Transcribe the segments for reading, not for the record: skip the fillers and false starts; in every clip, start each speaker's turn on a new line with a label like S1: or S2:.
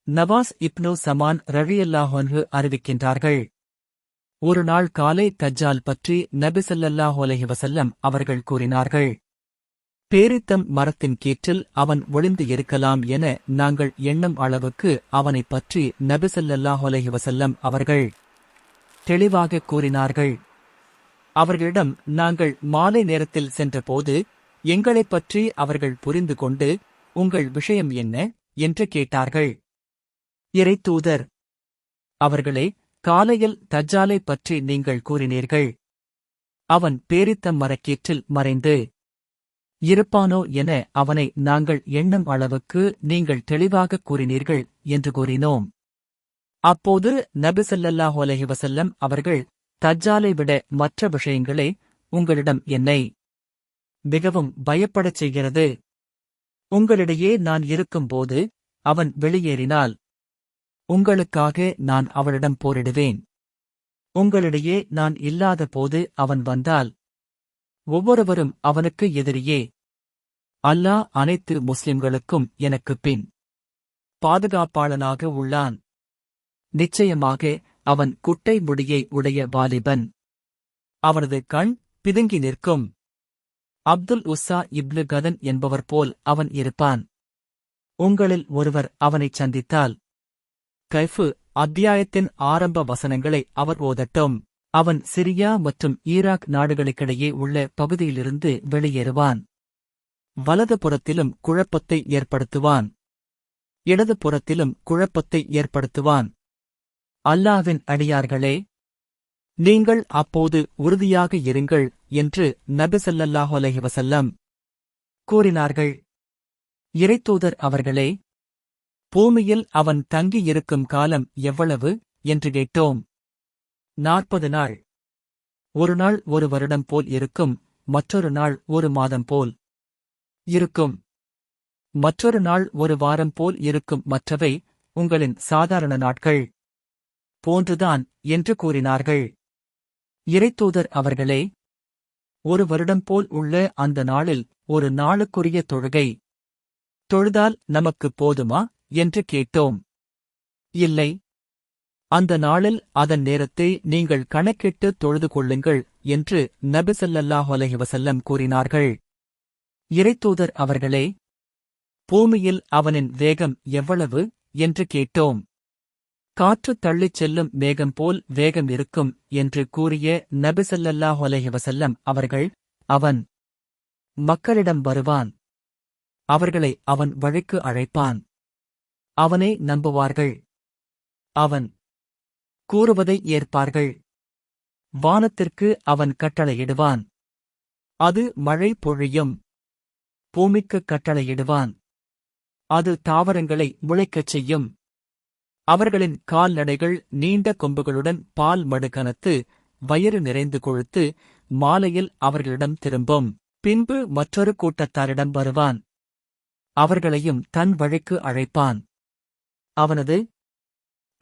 S1: நவாஸ் இப்னு சமான் ரலியல்லாஹு அறிவிக்கின்றார்கள். ஒரு நாள் காலை தஜ்ஜால் பற்றி நபி ஸல்லல்லாஹு அலைஹி வஸல்லம் அவர்கள் கூறினார்கள். பேரித்தம் மரத்தின் கீற்றில் அவன் ஒளிந்து இருக்கலாம் என நாங்கள் எண்ணும் அளவுக்கு அவனைப் பற்றி நபி ஸல்லல்லாஹு அலைஹி வஸல்லம் அவர்கள் தெளிவாக கூறினார்கள். அவர்களிடம் நாங்கள் மாலை நேரத்தில் சென்றபோது எங்களைப் பற்றி அவர்கள் புரிந்து கொண்டு, உங்கள் விஷயம் என்ன என்று கேட்டார்கள். இறைத்தூதர் அவர்களே, காலையில் தஜ்ஜாலைப் பற்றி நீங்கள் கூறினீர்கள். அவன் பேரித்தம் மரக்கீற்றில் மறைந்து இருப்பானோ என அவனை நாங்கள் எண்ணும் அளவுக்கு நீங்கள் தெளிவாகக் கூறினீர்கள் என்று கூறினோம். அப்போது நபி ஸல்லல்லாஹு அலைஹி வஸல்லம் அவர்கள், தஜ்ஜாலை விட மற்ற விஷயங்களே உங்களிடம் என்னை மிகவும் பயப்படச் செய்கிறது. உங்களிடையே நான் இருக்கும்போது அவன் வெளியேறினால் உங்களுக்காக நான் அவனிடம் போரிடுவேன். உங்களிடையே நான் இல்லாத போது அவன் வந்தால் ஒவ்வொருவரும் அவனுக்கு எதிரியே. அல்லாஹ் அனைத்து முஸ்லிம்களுக்கும் எனக்குப் பின் பாதுகாப்பாளனாக உள்ளான். நிச்சயமாக அவன் குட்டை முடியை உடைய வாலிபன். அவனது கண் பிதுங்கி நிற்கும். அப்துல் உஸ்ஸா இப்னு கதன் என்பவர் போல் அவன் இருப்பான். உங்களில் ஒருவர் அவனைச் சந்தித்தால் கைஃபு அத்தியாயத்தின் ஆரம்ப வசனங்களை அவர் ஓதட்டும். அவன் சிரியா மற்றும் ஈராக் நாடுகளுக்கிடையே உள்ள பகுதியிலிருந்து வெளியேறுவான். வலது புறத்திலும் குழப்பத்தை ஏற்படுத்துவான். இடது புறத்திலும் குழப்பத்தை ஏற்படுத்துவான். அல்லாஹ்வின் அடியார்களே, நீங்கள் அப்போது உறுதியாக இருங்கள் என்று நபி ஸல்லல்லாஹு அலைஹி வஸல்லம் கூறினார்கள். இறைத்தூதர் அவர்களே, பூமியில் அவன் தங்கியிருக்கும் காலம் எவ்வளவு என்று கேட்டோம். 40 நாள். ஒரு நாள் ஒரு வருடம் போல் இருக்கும், மற்றொரு நாள் ஒரு மாதம் போல் இருக்கும், மற்றொரு நாள் ஒரு வாரம் போல் இருக்கும். மற்றவை உங்களின் சாதாரண நாட்கள் போன்றுதான் என்று கூறினார்கள். இறைத்தூதர் அவர்களே, ஒரு வருடம் போல் உள்ள அந்த நாளில் ஒரு நாளுக்குரிய தொழுகை தொழுதால் நமக்கு போதுமா என்று கேட்டோம். இல்லை, அந்த நாளில் அதன் நேரத்தை நீங்கள் கணக்கிட்டு தொழுது கொள்ளுங்கள் என்று நபி ஸல்லல்லாஹு அலைஹி வஸல்லம் கூறினார்கள். இறைத்தூதர் அவர்களே, பூமியில் அவனின் வேகம் எவ்வளவு என்று கேட்டோம். காற்று தள்ளிச் செல்லும் மேகம் போல் வேகம் இருக்கும் என்று கூறிய நபி ஸல்லல்லாஹு அலைஹி வஸல்லம் அவர்கள், அவன் மக்களிடம் வருவான். அவர்களை அவன் வழிக்கு அழைப்பான். அவனை நம்புவார்கள். அவன் கூறுவதை ஏற்பார்கள். வானத்திற்கு அவன் கட்டளையிடுவான். அது மழை பொழியும். பூமிக்குக் கட்டளையிடுவான். அது தாவரங்களை முளைக்கச் செய்யும். அவர்களின் கால்நடைகள் நீண்ட கொம்புகளுடன் பால் மடு கனத்து வயிறு நிறைந்து கொழுத்து மாலையில் அவர்களிடம் திரும்பும். பின்பு மற்றொரு கூட்டத்தாரிடம் வருவான். அவர்களையும் தன் வழிக்கு அழைப்பான். அவனது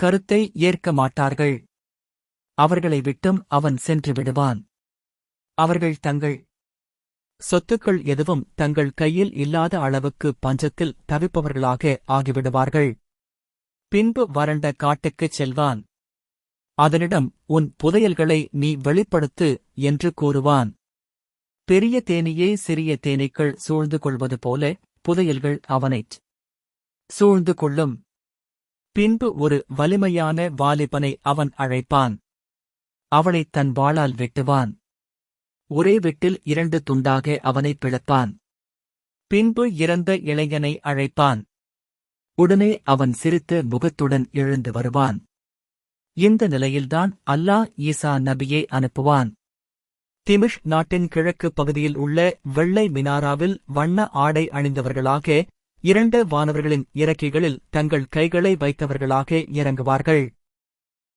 S1: கருத்தை ஏற்க மாட்டார்கள். அவர்களை விட்டும் அவன் சென்று விடுவான். அவர்கள் தங்கள் சொத்துக்கள் எதுவும் தங்கள் கையில் இல்லாத அளவுக்கு பஞ்சத்தில் தவிப்பவர்களாக ஆகிவிடுவார்கள். பின்பு வறண்ட காட்டுக்குச் செல்வான். அதனிடம், உன் புதையல்களை நீ வெளிப்படுத்து என்று கூறுவான். பெரிய தேனியை சிறிய தேனீக்கள் சூழ்ந்து கொள்வது போல புதையல்கள் அவனைச் சூழ்ந்து கொள்ளும். பின்பு ஒரு வலிமையான வாலிபனை அவன் அழைப்பான். அவளைத் தன் வாளால் வெட்டுவான். ஒரே வெட்டில் 2 துண்டாக அவனைப் பிளப்பான். பின்பு இறந்த இளைஞனை அழைப்பான். உடனே அவன் சிரித்த முகத்துடன் எழுந்து வருவான். இந்த நிலையில்தான் அல்லாஹ் ஈசா நபியை அனுப்புவான். திமிஷ் நாட்டின் கிழக்கு பகுதியில் உள்ள வெள்ளை மினாராவில் வண்ண ஆடை அணிந்தவர்களாக 2 வானவர்களின் இறக்கைகளில் தங்கள் கைகளை வைத்தவர்களாக இறங்குவார்கள்.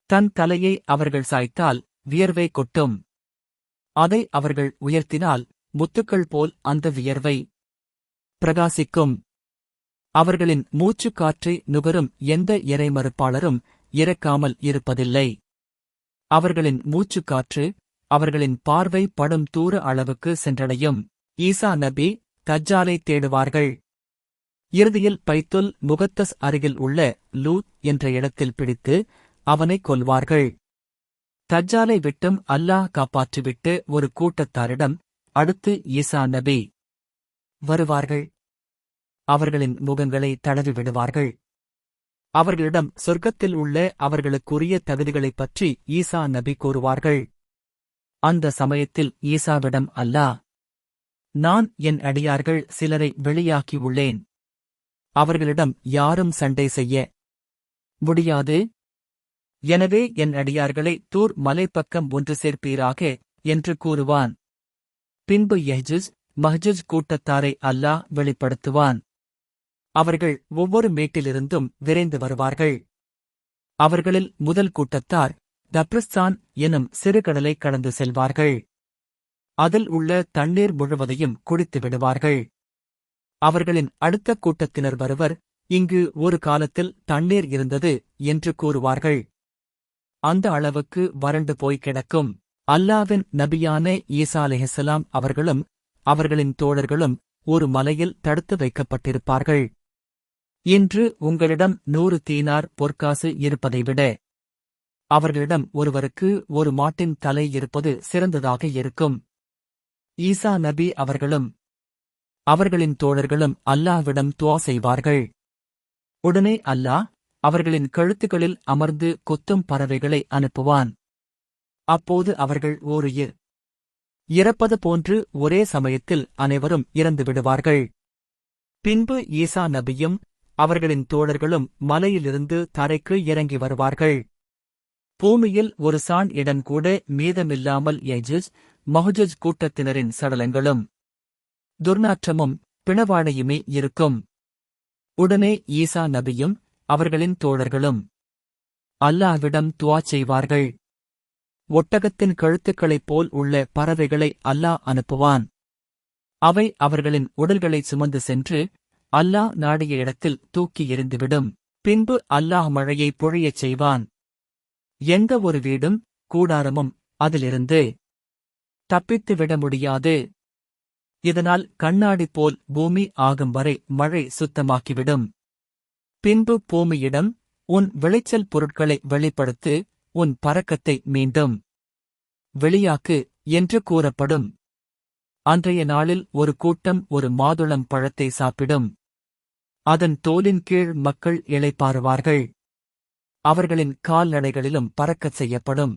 S1: தன் தலையை அவர்கள் சாய்த்தால் வியர்வை கொட்டும். அதை அவர்கள் உயர்த்தினால் முத்துக்கள் போல் அந்த வியர்வை பிரகாசிக்கும். அவர்களின் மூச்சுக் காற்றை நுகரும் எந்த இறைமறுப்பாளரும் இறக்காமல் இருப்பதில்லை. அவர்களின் மூச்சுக்காற்று அவர்களின் பார்வை படும் தூர அளவுக்கு சென்றடையும். ஈசா நபி தஜ்ஜாலை தேடுவார்கள். இறுதியில் பைத்துல் முகத்தஸ் அருகில் உள்ள லூத் என்ற இடத்தில் பிடித்து அவனை கொல்வார்கள். தஜ்ஜாலை விட்டும் அல்லாஹ் காப்பாற்றிவிட்டு ஒரு கூட்டத்தாரிடம் அடுத்து ஈசா நபி வருவார்கள். அவர்களின் முகங்களை தடவி விடுவார்கள். அவர்களிடம் சொர்க்கத்தில் உள்ள அவர்களுக்குரிய தகுதிகளைப் பற்றி ஈசா நபி கூறுவார்கள். அந்த சமயத்தில் ஈசாவிடம் அல்லாஹ், நான் என் அடியார்கள் சிலரை வெளியாக்கியுள்ளேன். அவர்களிடம் யாரும் சண்டை செய்ய முடியாது. எனவே என் அடியார்களை தூர் மலைப்பக்கம் ஒன்று சேர்ப்பீராக என்று கூறுவான். பின்பு யஹ்ஜுஜ் மஹ்ஜுஜ் கூட்டத்தாரை அல்லாஹ் வெளிப்படுத்துவான். அவர்கள் ஒவ்வொரு மேட்டிலிருந்தும் விரைந்து வருவார்கள். அவர்களில் முதல் கூட்டத்தார் தப்ரிஸ்தான் எனும் சிறுகடலை கடந்து செல்வார்கள். அதில் உள்ள தண்ணீர் முழுவதையும் குடித்து விடுவார்கள். அவர்களின் அடுத்த கூட்டத்தினர் வருவர், இங்கு ஒரு காலத்தில் தண்ணீர் இருந்தது என்று கூறுவார்கள். அந்த அளவுக்கு வறண்டு போய் கிடக்கும். அல்லாவின் நபியான ஈசா அலைஹிஸ்ஸலாம் அவர்களும் அவர்களின் தோழர்களும் ஒரு மலையில் தடுத்து வைக்கப்பட்டிருப்பார்கள். இன்று உங்களிடம் 100 தீனார் பொற்காசு இருப்பதை விட அவர்களிடம் ஒருவருக்கு ஒரு மாட்டின் தலை இருப்பது சிறந்ததாக இருக்கும். ஈசா நபி அவர்களும் அவர்களின் தோழர்களும் அல்லாஹ்விடம் துஆ செய்வார்கள். உடனே அல்லாஹ் அவர்களின் கழுத்துகளில் அமர்ந்து கொத்தும் பறவைகளை அனுப்புவான். அப்போது அவர்கள் ஒரு இறப்பது போன்று ஒரே சமயத்தில் அனைவரும் இறந்து விடுவார்கள். பின்பு ஈசா நபியும் அவர்களின் தோழர்களும் மலையிலிருந்து தரைக்கு இறங்கி வருவார்கள். பூமியில் ஒரு சாண் இடம் கூட மீதமில்லாமல் யஜுஜ் மஹ்ஜுஜ் கூட்டத்தினரின் சடலங்களும் துர்நாற்றமும் பிணவாடையுமே இருக்கும். உடனே ஈசா நபியும் அவர்களின் தோழர்களும் அல்லாஹ்விடம் துஆ செய்வார்கள். ஒட்டகத்தின் கழுத்துக்களைப் போல் உள்ள பறவைகளை அல்லாஹ் அனுப்புவான். அவை அவர்களின் உடல்களை சுமந்து சென்று அல்லாஹ் நாடிய இடத்தில் தூக்கி எறிந்துவிடும். பின்பு அல்லாஹ் மழையை பொழியச் செய்வான். எந்த ஒரு வீடும் கூடாரமும் அதிலிருந்து தப்பித்துவிட முடியாது. இதனால் கண்ணாடி போல் பூமி ஆகும் வரை மழை சுத்தமாக்கிவிடும். பின்பு பூமியிடம், உன் விளைச்சல் பொருட்களை வெளிப்படுத்து, உன் பறக்கத்தை மீண்டும் வெளியாக்கு என்று கூறப்படும். அன்றைய நாளில் ஒரு கூட்டம் ஒரு மாதுளம் பழத்தை சாப்பிடும். அதன் தோலின் கீழ் மக்கள் இளைப்பாறுவார்கள். அவர்களின் கால்நடைகளிலும் பறக்கச் செய்யப்படும்.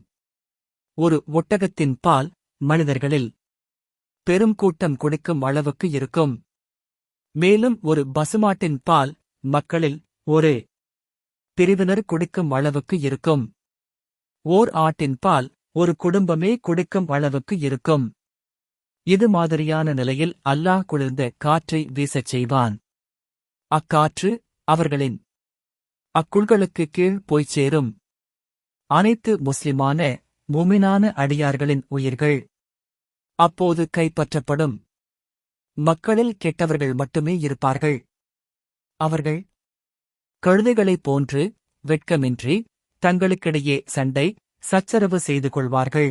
S1: ஒரு ஒட்டகத்தின் பால் மனிதர்களில் பெரும் கூட்டம் குடிக்கும் அளவுக்கு இருக்கும். மேலும் ஒரு பசுமாட்டின் பால் மக்களில் ஒரு பிரிவினர் குடிக்கும் அளவுக்கு இருக்கும். ஓர் ஆட்டின் பால் ஒரு குடும்பமே குடிக்கும் அளவுக்கு இருக்கும். இது மாதிரியான நிலையில் அல்லாஹ் குளிர்ந்த காற்றை வீசச் செய்வான். அக்காற்று அவர்களின் அக்குள்களுக்கு கீழ் போய்ச் சேரும். அனைத்து முஸ்லிமான முமினான அடியார்களின் உயிர்கள் அப்போது கைப்பற்றப்படும். மக்களில் கெட்டவர்கள் மட்டுமே இருப்பார்கள். அவர்கள் கழுதைகளைப் போன்று வெட்கமின்றி தங்களுக்கிடையே சண்டை சச்சரவு செய்து கொள்வார்கள்.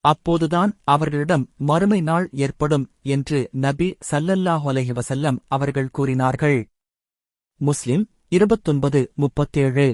S1: அப்போதுதான் அவர்களிடம் மறுமை நாள் ஏற்படும் என்று நபி ஸல்லல்லாஹு அலைஹி வஸல்லம் அவர்கள் கூறினார்கள். முஸ்லிம் 29:37